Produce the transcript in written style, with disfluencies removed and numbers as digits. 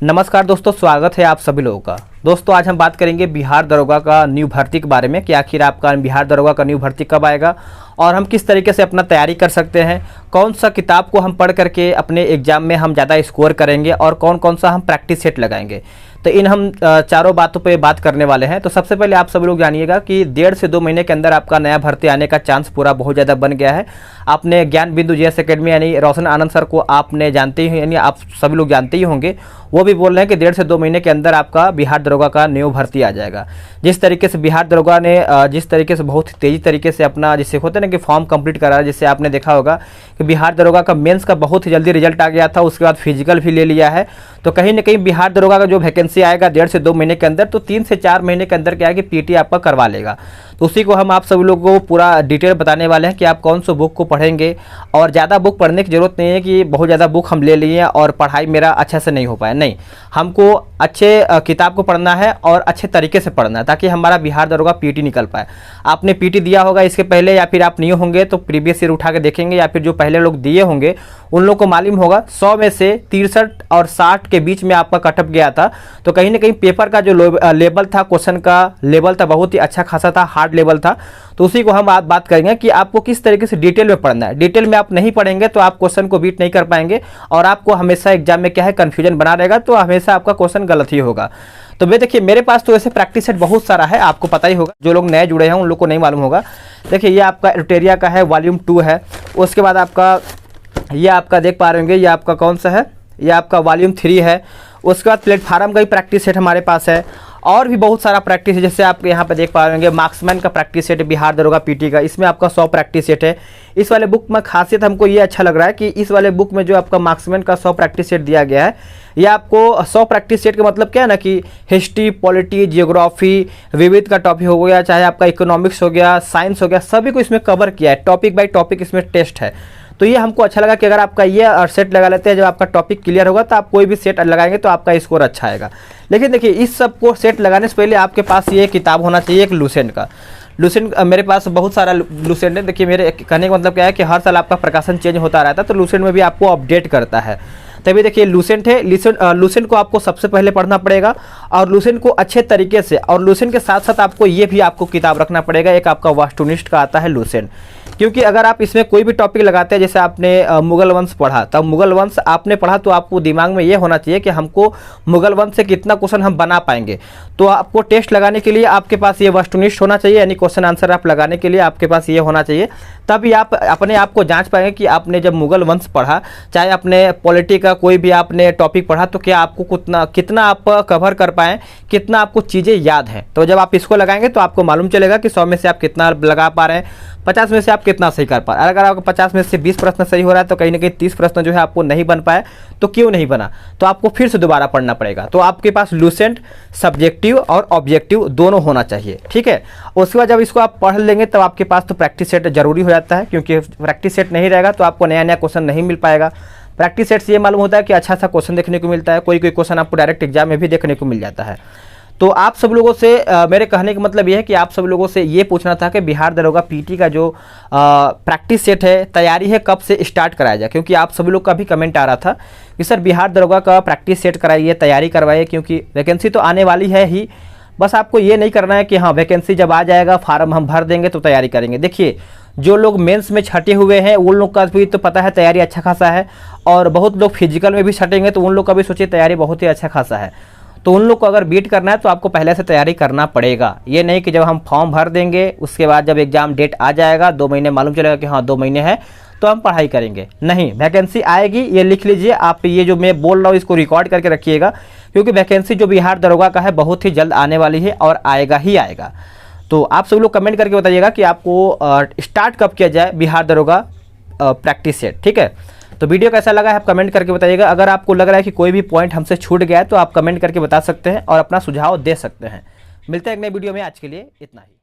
नमस्कार दोस्तों, स्वागत है आप सभी लोगों का। दोस्तों आज हम बात करेंगे बिहार दरोगा का न्यू भर्ती के बारे में कि आखिर आपका बिहार दरोगा का न्यू भर्ती कब आएगा और हम किस तरीके से अपना तैयारी कर सकते हैं, कौन सा किताब को हम पढ़ करके अपने एग्जाम में हम ज़्यादा स्कोर करेंगे और कौन कौन सा हम प्रैक्टिस सेट लगाएंगे। तो इन हम चारों बातों पे बात करने वाले हैं। तो सबसे पहले आप सभी लोग जानिएगा कि 1.5 से 2 महीने के अंदर आपका नया भर्ती आने का चांस पूरा बहुत ज़्यादा बन गया है। आपने ज्ञान बिंदु जीएस एकेडमी यानी रोशन आनंद सर को आपने जानते ही, यानी आप सभी लोग जानते ही होंगे, वो भी बोल रहे हैं कि 1.5 से 2 महीने के अंदर आपका बिहार दरोगा का न्यू भर्ती आ जाएगा। जिस तरीके से बिहार दरोगा ने जिस तरीके से बहुत तेज़ी तरीके से अपना जिससे होते हैं ना कि फॉर्म कंप्लीट करा, जिससे आपने देखा होगा कि बिहार दरोगा का मेंस का बहुत ही जल्दी रिजल्ट आ गया था, उसके बाद फिजिकल भी ले लिया है। तो कहीं ना कहीं बिहार दरोगा का जो वैकेंसी आएगा 1.5 से 2 महीने के अंदर, तो 3 से 4 महीने के अंदर क्या है कि पीटी आपका करवा लेगा। तो उसी को हम आप सभी लोगों को पूरा डिटेल बताने वाले हैं कि आप कौन सा बुक को पढ़ेंगे। और ज़्यादा बुक पढ़ने की ज़रूरत नहीं है कि बहुत ज़्यादा बुक हम ले लिए और पढ़ाई मेरा अच्छे से नहीं हो पाया, नहीं, हमको अच्छे किताब को पढ़ना है और अच्छे तरीके से पढ़ना है ताकि हमारा बिहार दरोगा पीटी निकल पाए। आपने पीटी दिया होगा इसके पहले या फिर आप नहीं होंगे तो प्रीवियस ईयर उठा के देखेंगे, या फिर जो पहले लोग दिए होंगे उन लोगों को मालूम होगा 100 में से 63 और 60 के बीच में आपका कटअप गया था। तो कहीं ना कहीं पेपर का जो लेवल था, क्वेश्चन का लेवल था, बहुत ही अच्छा खासा था, हार्ड लेवल था। तो उसी को हम आज बात करेंगे कि आपको किस तरीके से डिटेल में पढ़ना है। डिटेल में आप नहीं पढ़ेंगे तो आप क्वेश्चन को बीट नहीं कर पाएंगे और आपको हमेशा एग्जाम में क्या है कन्फ्यूजन बना रहेगा, तो हमेशा आपका क्वेश्चन गलत ही होगा। तो वे देखिए मेरे पास तो ऐसे प्रैक्टिस सेट बहुत सारा है, आपको पता ही होगा, जो लोग नए जुड़े हैं उन लोग को नहीं मालूम होगा। देखिए ये आपका एल्टेरिया का है, वॉल्यूम 2 है। उसके बाद आपका ये आपका देख पा रहे होंगे, ये आपका कौन सा है, ये आपका वॉल्यूम 3 है। उसके बाद प्लेटफार्म का ही प्रैक्टिस सेट हमारे पास है और भी बहुत सारा प्रैक्टिस है। जैसे आप यहाँ पे देख पा रहे होंगे मार्क्समैन का प्रैक्टिस सेट बिहार दरोगा पीटी का, इसमें आपका 100 प्रैक्टिस सेट है। इस वाले बुक में खासियत हमको ये अच्छा लग रहा है कि इस वाले बुक में जो आपका मार्क्समैन का 100 प्रैक्टिस सेट दिया गया है, ये आपको 100 प्रैक्टिस सेट का मतलब क्या है ना कि हिस्ट्री, पॉलिटी, जियोग्राफी, विविध का टॉपिक हो गया, चाहे आपका इकोनॉमिक्स हो गया, साइंस हो गया, सभी को इसमें कवर किया है। टॉपिक बाई टॉपिक इसमें टेस्ट है। तो ये हमको अच्छा लगा कि अगर आपका ये सेट लगा लेते हैं, जब आपका टॉपिक क्लियर होगा तो आप कोई भी सेट लगाएंगे तो आपका स्कोर अच्छा आएगा। लेकिन देखिए इस सब को सेट लगाने से पहले आपके पास ये किताब होना चाहिए, एक लुसेंट का। लुसेंट मेरे पास बहुत सारा लुसेंट है। देखिए मेरे कहने का मतलब क्या है कि हर साल आपका प्रकाशन चेंज होता रहता है, तो लुसेंट में भी आपको अपडेट करता है। तभी देखिए लुसेंट है, लुसेंट को आपको सबसे पहले पढ़ना पड़ेगा और लुसेंट को अच्छे तरीके से, और लुसेंट के साथ साथ आपको ये भी आपको किताब रखना पड़ेगा, एक आपका वास्तुनिष्ठ का आता है लुसेंट। क्योंकि अगर आप इसमें कोई भी टॉपिक लगाते हैं, जैसे आपने मुगल वंश पढ़ा, तब मुगल वंश आपने पढ़ा तो आपको दिमाग में ये होना चाहिए कि हमको मुगल वंश से कितना क्वेश्चन हम बना पाएंगे। तो आपको टेस्ट लगाने के लिए आपके पास ये वस्तुनिष्ठ होना चाहिए, यानी क्वेश्चन आंसर आप लगाने के लिए आपके पास ये होना चाहिए। तभी आप अपने आप को जांच पाएंगे कि आपने जब मुगल वंश पढ़ा, चाहे अपने पॉलिटी का कोई भी आपने टॉपिक पढ़ा, तो क्या आपको कितना आप कवर कर पाएँ, कितना आपको चीज़ें याद हैं। तो जब आप इसको लगाएंगे तो आपको मालूम चलेगा कि 100 में से आप कितना लगा पा रहे हैं, 50 में से आप कितना सही कर पा रहे हैं। अगर आपको 50 में से 20 प्रश्न सही हो रहा है तो कहीं ना कहीं 30 प्रश्न जो है आपको नहीं बन पाए, तो क्यों नहीं बना, तो आपको फिर से दोबारा पढ़ना पड़ेगा। तो आपके पास लुसेंट, सब्जेक्टिव और ऑब्जेक्टिव दोनों होना चाहिए, ठीक है। उसके बाद जब इसको आप पढ़ लेंगे तब आपके पास तो प्रैक्टिस सेट जरूरी हो जाता है, क्योंकि प्रैक्टिस सेट नहीं रहेगा तो आपको नया नया क्वेश्चन नहीं मिल पाएगा। प्रैक्टिस सेट से ये मालूम होता है कि अच्छा सा क्वेश्चन देखने को मिलता है, कोई कोई क्वेश्चन आपको डायरेक्ट एग्जाम में भी देखने को मिल जाता है। तो आप सब लोगों से मेरे कहने का मतलब ये है कि आप सब लोगों से ये पूछना था कि बिहार दरोगा पीटी का जो प्रैक्टिस सेट है, तैयारी है, कब से स्टार्ट कराया जाए। क्योंकि आप सभी लोग का भी कमेंट आ रहा था कि सर बिहार दरोगा का प्रैक्टिस सेट कराइए, तैयारी करवाइए, क्योंकि वैकेंसी तो आने वाली है ही। बस आपको ये नहीं करना है कि हाँ वैकेंसी जब आ जाएगा फार्म हम भर देंगे तो तैयारी करेंगे। देखिए जो लोग मेंस में छटे हुए हैं उन लोग का भी तो पता है तैयारी अच्छा खासा है, और बहुत लोग फिजिकल में भी छटेंगे तो उन लोग का भी सोचिए तैयारी बहुत ही अच्छा खासा है। तो उन लोग को अगर बीट करना है तो आपको पहले से तैयारी करना पड़ेगा। ये नहीं कि जब हम फॉर्म भर देंगे उसके बाद जब एग्जाम डेट आ जाएगा 2 महीने मालूम चलेगा कि हाँ 2 महीने है तो हम पढ़ाई करेंगे, नहीं, वैकेंसी आएगी। ये लिख लीजिए आप, ये जो मैं बोल रहा हूँ इसको रिकॉर्ड करके रखिएगा, क्योंकि वैकेंसी जो बिहार दरोगा का है बहुत ही जल्द आने वाली है और आएगा ही आएगा। तो आप सब लोग कमेंट करके बताइएगा कि आपको स्टार्ट कब किया जाए बिहार दरोगा प्रैक्टिस सेट, ठीक है। तो वीडियो कैसा लगा है आप कमेंट करके बताइएगा। अगर आपको लग रहा है कि कोई भी पॉइंट हमसे छूट गया है तो आप कमेंट करके बता सकते हैं और अपना सुझाव दे सकते हैं। मिलते हैं एक नई वीडियो में, आज के लिए इतना ही।